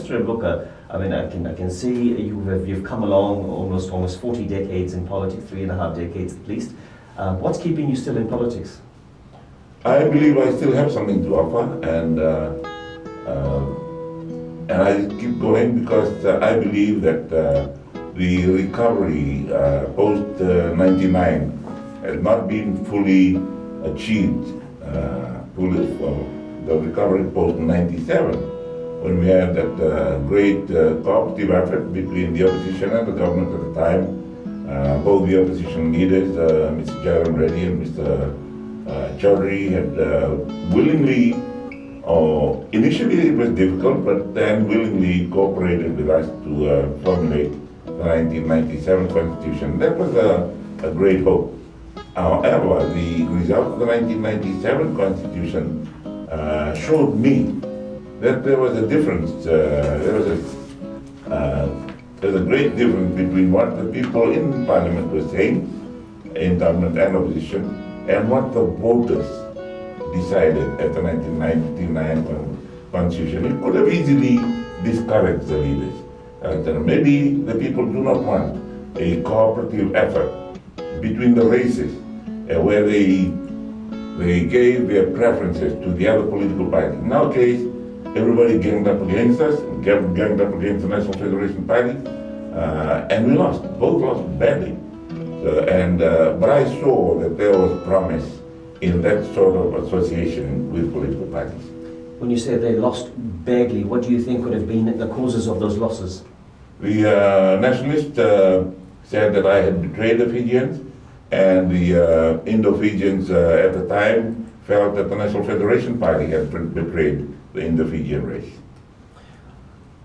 Mr. Mbuka, I mean, I can see you've come along almost 40 decades in politics, 3.5 decades at least. What's keeping you still in politics? I believe I still have something to offer, and I keep going because I believe that the recovery post 99 has not been fully achieved. The recovery post 97, when we had that great cooperative effort between the opposition and the government at the time. Both the opposition leaders, Mr. Jaran Reddy and Mr. Chaudhry, had willingly, initially it was difficult, but then willingly cooperated with us to formulate the 1997 Constitution. That was a great hope. However, the result of the 1997 Constitution showed me that there was a difference. There's a great difference between what the people in Parliament were saying, in government and opposition, and what the voters decided at the 1999 Constitution. It could have easily discouraged the leaders. Maybe the people do not want a cooperative effort between the races where they gave their preferences to the other political parties. In our case, everybody ganged up against us, ganged up against the National Federation Party, and we lost. Both lost badly. But I saw that there was promise in that sort of association with political parties. When you say they lost badly, what do you think would have been the causes of those losses? The nationalists said that I had betrayed the Fijians, and the Indo-Fijians at the time felt that the National Federation Party had betrayed the Indo-Fijian race.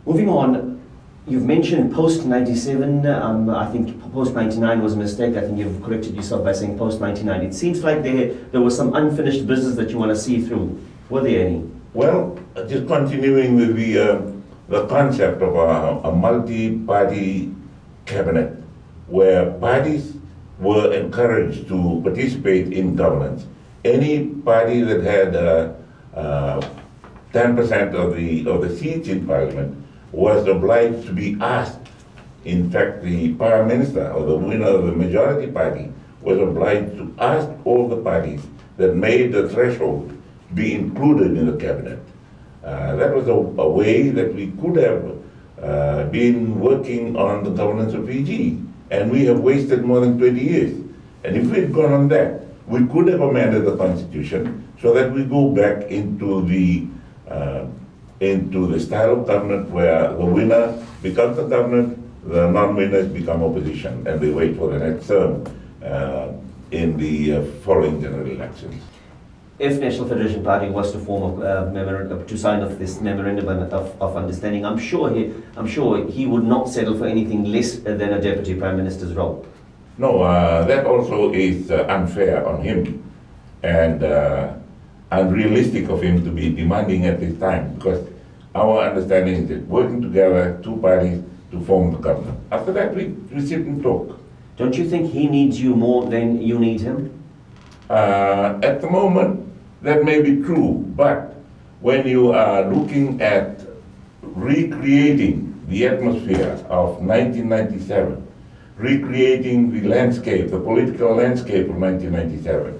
Moving on, you've mentioned post-97, I think post-99 was a mistake. I think you've corrected yourself by saying post-99. It seems like there was some unfinished business that you want to see through. Were there any? Well, just continuing with the concept of a multi-party cabinet, where parties were encouraged to participate in governance. Any party that had 10% of the seats in Parliament was obliged to be asked. In fact, the Prime Minister, or the winner of the majority party, was obliged to ask all the parties that made the threshold be included in the cabinet. That was a way that we could have been working on the governance of Fiji, and we have wasted more than 20 years. And if we had gone on that, we could have amended the Constitution so that we go back into the style of government where the winner becomes the government, the non-winners become opposition, and they wait for the next term in the following general elections. If National Federation Party was to form to sign off this memorandum of understanding, I'm sure he would not settle for anything less than a deputy prime minister's role. No, that also is unfair on him and unrealistic of him to be demanding at this time, because our understanding is that working together, two parties to form the government. After that, we sit and talk. Don't you think he needs you more than you need him? At the moment, that may be true, but when you are looking at recreating the atmosphere of 1997, recreating the landscape, the political landscape of 1997,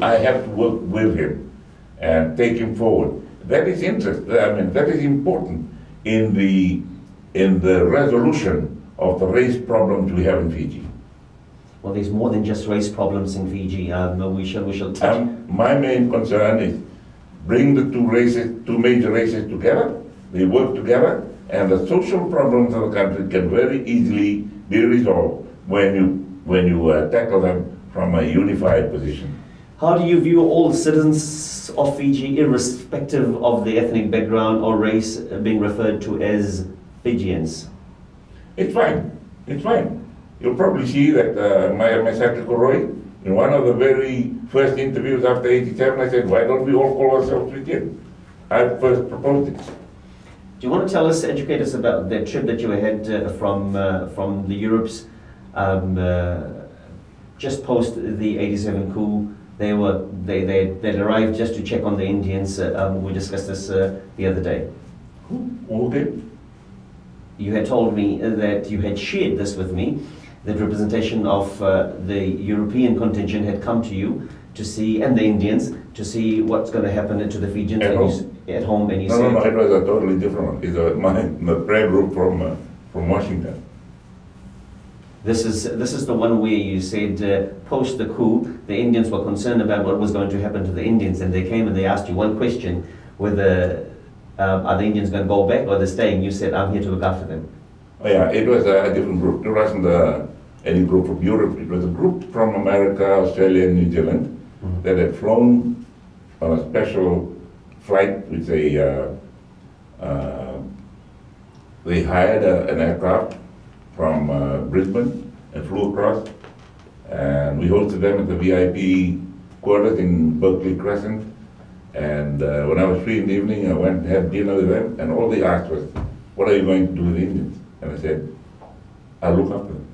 I have to work with him and take him forward. That is that is important in the resolution of the race problems we have in Fiji. Well, there's more than just race problems in Fiji. We shall touch. My main concern is bring the two major races together. They work together, and the social problems of the country can very easily be resolved when you tackle them from a unified position. How do you view all citizens of Fiji, irrespective of their ethnic background or race, being referred to as Fijians? It's fine. It's fine. You'll probably see that my Secretary Roy, in one of the very first interviews after 87, I said, why don't we all call ourselves Fijian? I first proposed it. Do you want to tell us, educate us about the trip that you had from the Europes just post the 87 coup? They arrived just to check on the Indians. We discussed this the other day. Okay. You had told me that you had shared this with me, that representation of the European contingent had come to you to see, and the Indians, to see what's going to happen to the Fijians At and home? at home, and you No, said... no, it was a totally different one. It's my prayer group from Washington. This is the one where you said post the coup, the Indians were concerned about what was going to happen to the Indians, and they came and they asked you one question, whether are the Indians going to go back or they're staying. You said, I'm here to look after them. Oh, yeah, it was a different group. It wasn't any group from Europe. It was a group from America, Australia, and New Zealand that had flown on a special flight with they hired an aircraft from Brisbane and flew across, and we hosted them at the VIP quarters in Berkeley Crescent. And when I was free in the evening, I went and had dinner with them, and all they asked was, what are you going to do with the Indians? And I said, I'll look after them.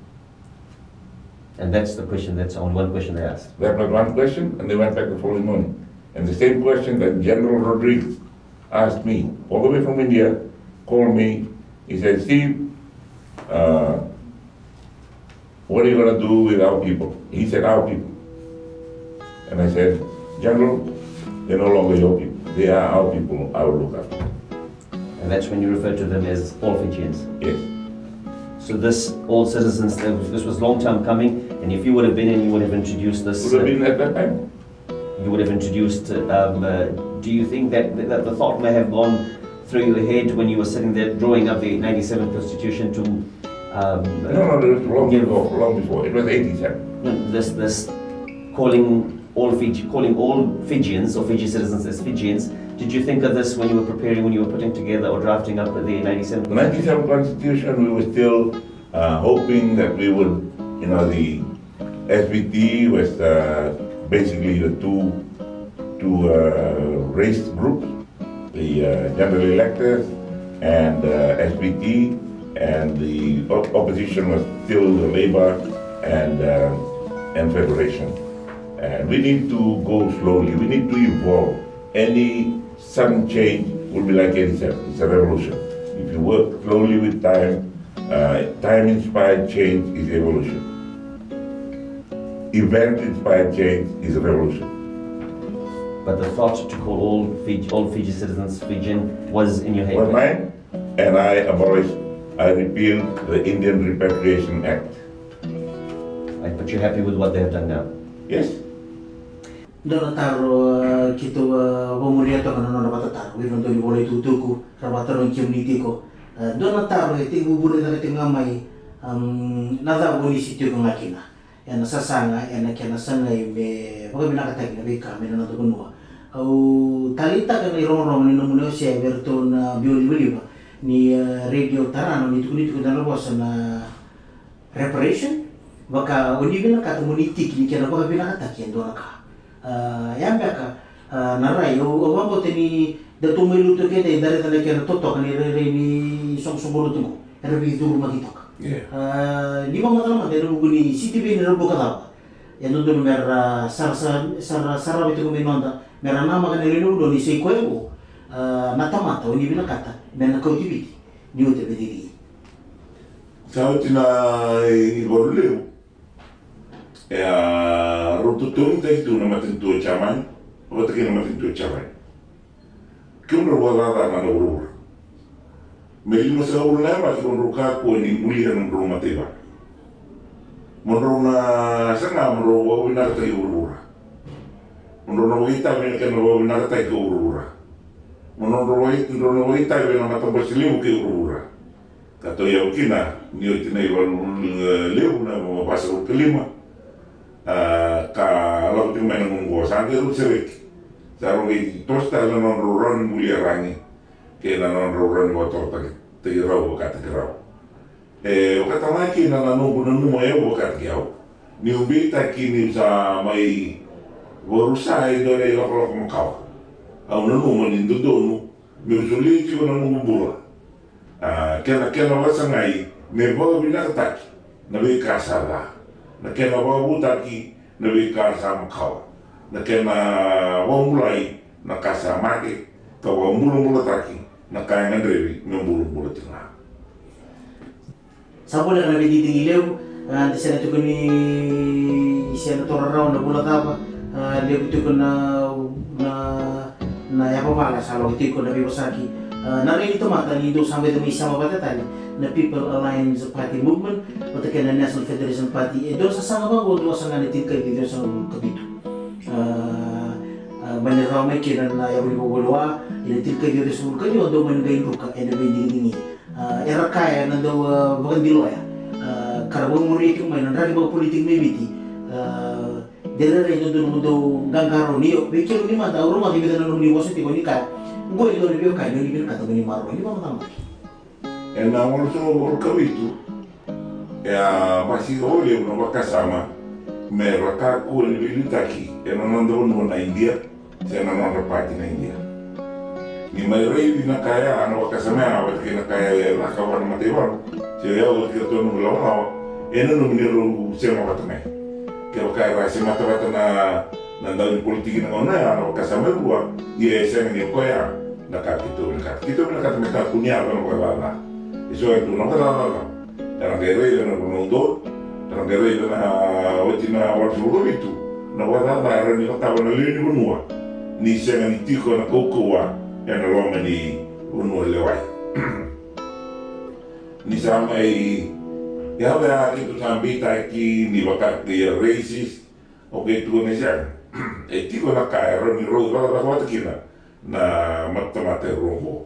And that's the question, that's only one question they asked. That was one question, and they went back the following morning. And the same question that General Rodriguez asked me, all the way from India, called me. He said, Steve, what are you going to do with our people? He said, our people. And I said, General, they're no longer your people. They are our people. I will look after them. And that's when you refer to them as all Fijians. Yes. So this, all citizens, this was long time coming, and if you would have been and you would have introduced this... Would have been at that time. You would have introduced, do you think that the thought may have gone through your head when you were sitting there drawing up the 97 Constitution to... No, it was long before. It was 87. This calling all Fijians or Fiji citizens as Fijians, did you think of this when you were preparing, when you were putting together or drafting up the 97 The 97 Constitution, we were still hoping that we would, the SVT was basically the two race groups, the general electors and SVT, and the opposition was still the Labour and Federation. And we need to go slowly, we need to evolve. Any sudden change will be like 87, it's a revolution. If you work slowly with time, time-inspired change is evolution. Event-inspired change is a revolution. But the thought to call all Fiji citizens Fijian was in your head? Was mine, and I repealed the Indian Repatriation Act. Right, but you're happy with what they have done now? Yes. Dona taro kito pemulia to kana nona batata we non toni boleh tutuku rabataro community ko dona taro iti bubule ta iti ngamai nada boni sitio ko ngakina ya nasasanga ya nakena sanga be pag binakatag na be kami na to kunwa au talita ka ni ron ni no muno si Everton bioli ba ni radio tarano ni tukuni na bosa na reparation baka oni bina ka community ni kena baka binakatag yan dona ka yambaka narai o wango teni da tumelu to kete dari tale kena totok ni re ni song bolu tungo era bi duru magitok di ba matala de ruguni city be ni rubo kala ya no dun mer sara bitu ko minonda mer nama kan ni rudo ni sei koyo mata oni bina kata men ko tibiti ni o te bediri Sautina i Borleu. Rotutung tai tu nama tentu caman, o tak nama tentu caman. Kung rawala na urur. Melin mo sa urur na kung ruka ko ni mulihan ng rumah tiba. Monro na sana monro na tai urur. Monro na wita men kan na tai urur. Monro wita men na tambah siliu ke urur. Kato ya ukina ni utinai leu na mapasa kelima. Kalau tu main munggo sange tu serik, sarungi tosta lanon roron mulia rangi, ke lanon roron motor tak terau kata terau. Kata lagi lanon bunun mo bukan kiau. Ni ubi tak kini sa mai borusai dore lok makau. Au nanu manindu donu, miusuli ki nanu bubula. Kena wasangai, nebo bina tak, nabi kasala. Na kena wabutaki na wikasa makawa. Na kena wamulai na kasa maki ka wamula taki na kaya ng rewi ng bulong-bulong tingnan. Sa bola na biditing ilaw, di sana ito ko ni Senator Raw na bulat apa, di ito ko na yapamala sa law, ito ko na bibasaki. Narinig ito mata, nito sampai ito may isang mapatatali na People Alliance Party Movement, patakan na National Federation Party. Doon sa sama ba, doon sa nga natin kayo dito sa kabito. Maniraw may kina na yaw ibubulwa, inatin kayo dito sa kayo, doon man gayon ko ka, na binding era kaya na daw bagang dilo ya. Karabang muriik yung may nandragi ba politik may biti. Dere rin doon mo daw gagaro niyo. Bikiro ni mata, uro makibita na nung niwaso tiko ni ka. Ngoy ilo ni biyo kayo, ni biyo katago ni Maro, hindi ba matama? And na also kawito, masih oleh na makasama, meron ka kuha ni Bilitaki, nandoon na India, siya nandoon party na India. Ni may rewi na kaya, wakasama, awat kina kaya nakawan na matibang, siya yaw, kaya ito nung lawan, nung niro siya makatamay. Kaya kaya rasi mata-mata na nandaw yung politiki na una, wakasama buwa, siya nga kaya, nakakito, nakatamay ka kunya, wala. Iso ay tunang kalala. Tarang kaya na runong tarang kaya na wati na warsuro itu. Na wala na ara ni katawa na lini unua. Ni siya nga nitiko na kukuwa ya na loma ni unua leway. Ni sama ay yawa ito sambita ki ni bakat ni racist. Okay tu na siya. Tiko na kaya ni ro wala wala kina na mata-mata rumbo.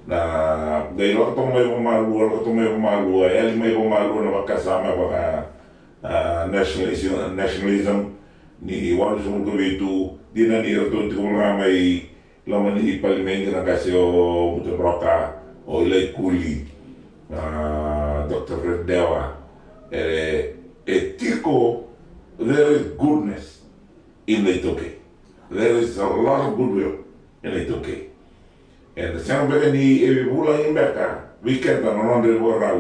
Na dahil ako itong may pumaluwa, may pumaluwa na magkasama mga nationalism ni Juan Sumugawito, di na niya ito kung mga may laman ni Parliament na kasi o Muto Roca o Ilay Kuli, Dr. Fred Dewa, tiko, there is goodness in Itoke. There is a lot of goodwill in Itoke. And siang baka ni bulan yung baka, weekend na nanon raw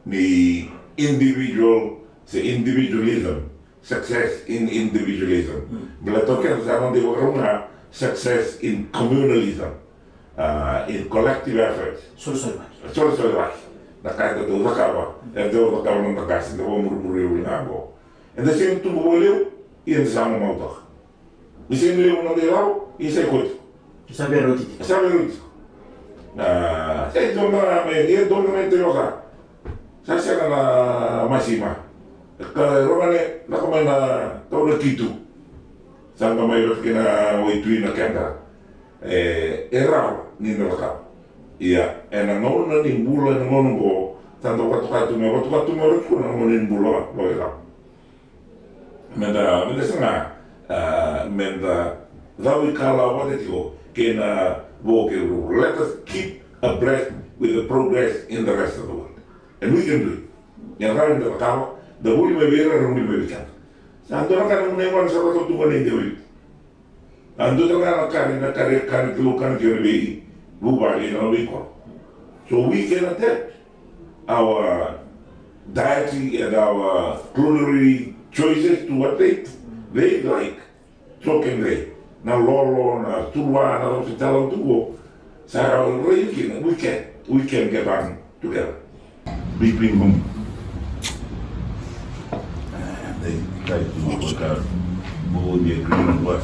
ni individualism, success in individualism. Belatokan sa nanon nga success in communalism, in collective efforts. Solo-solo. Nakaya ito nakawa, ito nakawa ng nakasin, ito murmuriw na ako. And the same tumubuliw, iyan sa mga mautak. Isin liw ng dilaw, isa ikot. Sabi roti. Doon na ito yung ka. Sasya ka na masima. Romane, nakamay na tao na kitu. Saan ka may lot kina waituin na kenda. Eraw, ninalaka. Iya, nangon na nimbula, nangon ko. Saan ka tukatume ko na nangon nimbula, loira. Menda nga, dawi kala wadet ko, kena let us keep abreast with the progress in the rest of the world. And we can do it. Yang lain kita tahu, dahulu membela dan memberikan. Santo nak kan menemukan salah satu tuan yang dewi. Santo nak kan kelukan kiri bubar in our weekend. So we can adapt our dietary and our culinary choices to what they like. So can they. Na lolo, na turwa, na si talong tubo. Sa we can get on together. Between whom? They tried to work out who the agreement was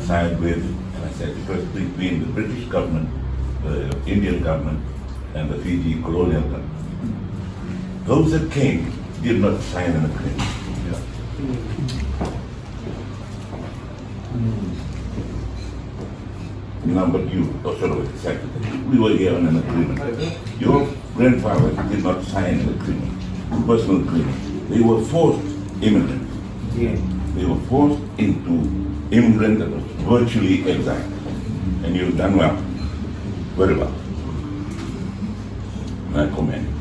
signed with, and I said it was between the British government, the Indian government, and the Fiji colonial government. Those that came did not sign an agreement. Number you, we were here on an agreement. Your grandfather did not sign an agreement, a personal agreement. They were forced immigrants. They were forced into immigrant that was virtually exiled. And you've done well, very well. And I commend you.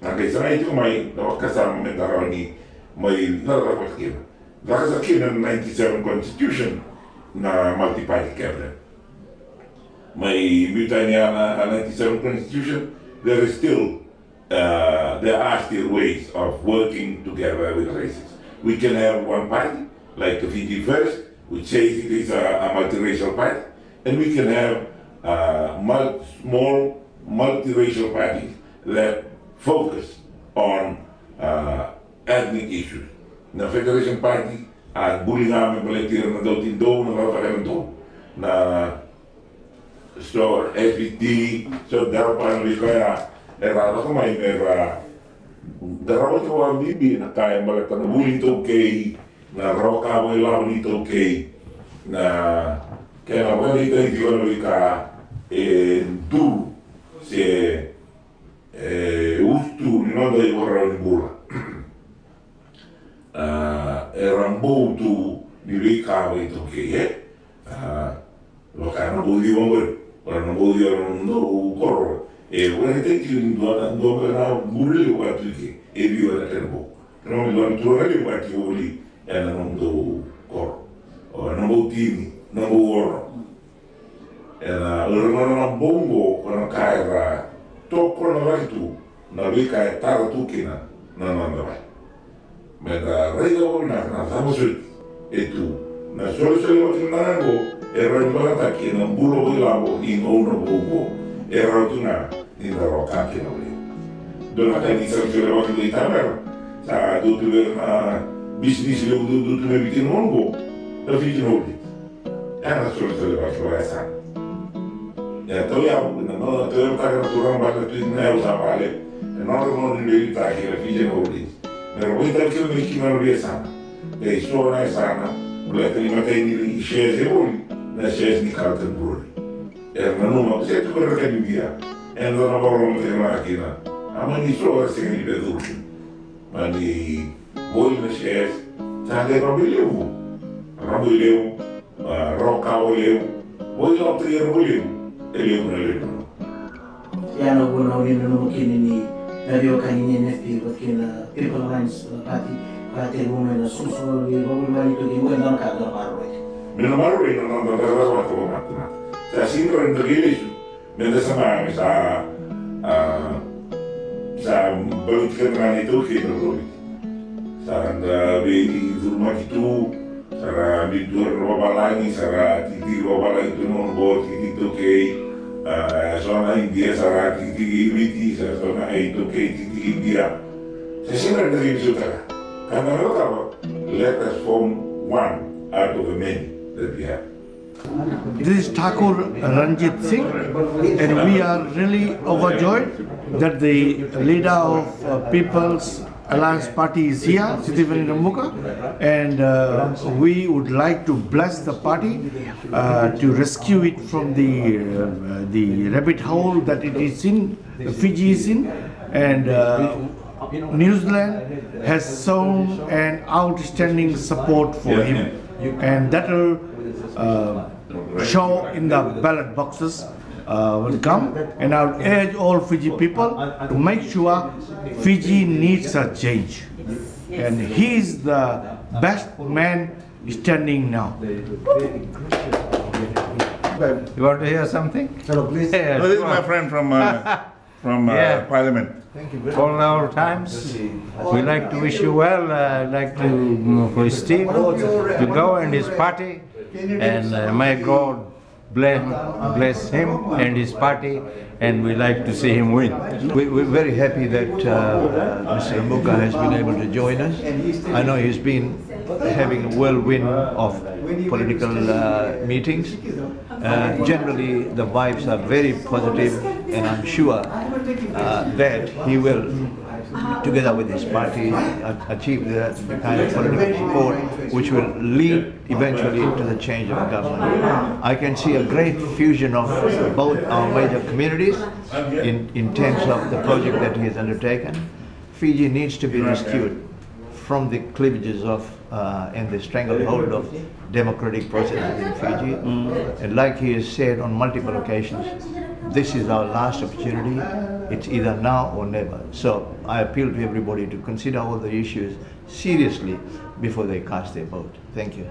Okay, so I do my kasama ni may narapat kina. Dahil sa 97 Constitution na multi-party cabinet. May butay niya na 97 Constitution, there are still ways of working together with races. We can have one party, like the Fiji First, which says it is a multiracial party. and we can have small multiracial parties that focus on ethnic issues. Na Federation Party, bullying kami baletiran na daw tindo, nakakakalan to. Na so SVT, so darapan ulit kaya, erano ko may darapan ko ang bibi na kaya balatan na bullying to okay, na raw ka mo ilang nito okay, na kaya nga ba dito hindi ko na ka du si ustu non da vorrà di burra era un butu di ricavo ito che lo cano budi bomber ora non budi non corro e ora te ti do na burri o quanto che e vivo da tempo non mi do trovare quanti voli e non do corro ora non butini non buono era una bongo con caira tocco na vai tu na rica e tara tu che non vai ma da rega na famo e tu na solo se lo che nango era un balata che non bulo volavo in uno bongo era una in la rocca che non lì durante l'iniziazione della di Tamara sa tutto una business lo tutto ne vicino mongo da vicino lì era solo se le faccio então não tenho que natural mas tu não é usar vale não milita que a filha não diz mas o que que me que não vê sana e só na sana porque ele mantém ele cheze bom na cheze de cartão bom não sei tu que quer dizer não na bola não tem máquina a mãe só assim ele veio mas bom na cheze tá de robileu roca oleu bom lá tem robileu Yana guna wina no kini ni radio kanini NFP kina People Alliance Party women na susu ni babu mali to di wena ka da maro. Meno maro no da da ko matna. Ta sindro en dogilisu. Meno sama sa politika na itu kino robi. Sa anda be tu sarà di due roba lani sarà di roba lani tu non vuoi di toke sono India sarà di Girmitiya sono toke di India se sembra che risulta quando lo trovo let us form one out of the many that we have. This is Thakur Ranjit Singh, and we are really overjoyed that the leader of People's Alliance Party is here, Stephen Ramuka, and we would like to bless the party to rescue it from the rabbit hole that it is in, Fiji is in, and New Zealand has shown an outstanding support for him, and that will show in the ballot boxes will come, and I would urge all Fiji people to make sure Fiji needs a change, and he is the best man standing now. You want to hear something? Hello, please. Yeah, No, this is my friend from Yeah. Parliament. all our times. We like to wish you well. I'd like to for Steve to go and his party, and may God bless him and his party, and we like to see him win. We're very happy that Mr. Ramuka has been able to join us. I know he's been having a whirlwind of political meetings. Generally, the vibes are very positive, and I'm sure that he will, together with his party, achieve the kind of political support which will lead eventually to the change of government. I can see a great fusion of both our major communities in terms of the project that he has undertaken. Fiji needs to be rescued from the cleavages of and the stranglehold of democratic processes in Fiji. And like he has said on multiple occasions, this is our last opportunity. It's either now or never. So I appeal to everybody to consider all the issues seriously before they cast their vote. Thank you.